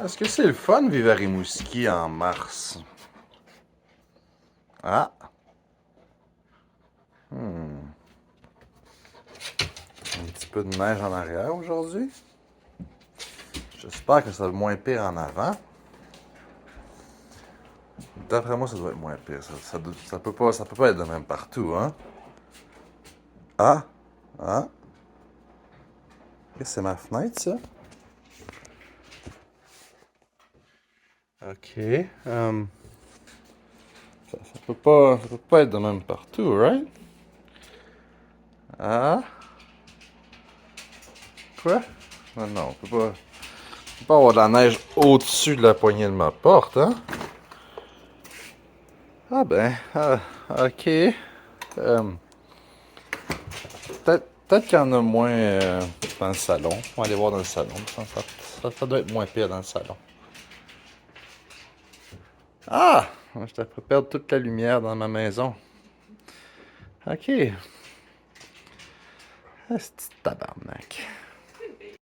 Est-ce que c'est le fun vivre à Rimouski en mars? Ah! Hmm. Un petit peu de neige en arrière aujourd'hui. J'espère que ça va être moins pire en avant. D'après moi, ça doit être moins pire. Ça peut pas être de même partout, hein? Ah! Ah! C'est ma fenêtre, ça? Ok. Ça peut pas être de même partout, right? Ah? Quoi? Non, non, on peut pas avoir de la neige au-dessus de la poignée de ma porte, hein? Ah ben, ok. Peut-être qu'il y en a moins dans le salon. On va aller voir dans le salon. Ça doit être moins pire dans le salon. Ah! Je t'ai fait perdre toute la lumière dans ma maison. Ok. Ah, c'est tabarnak.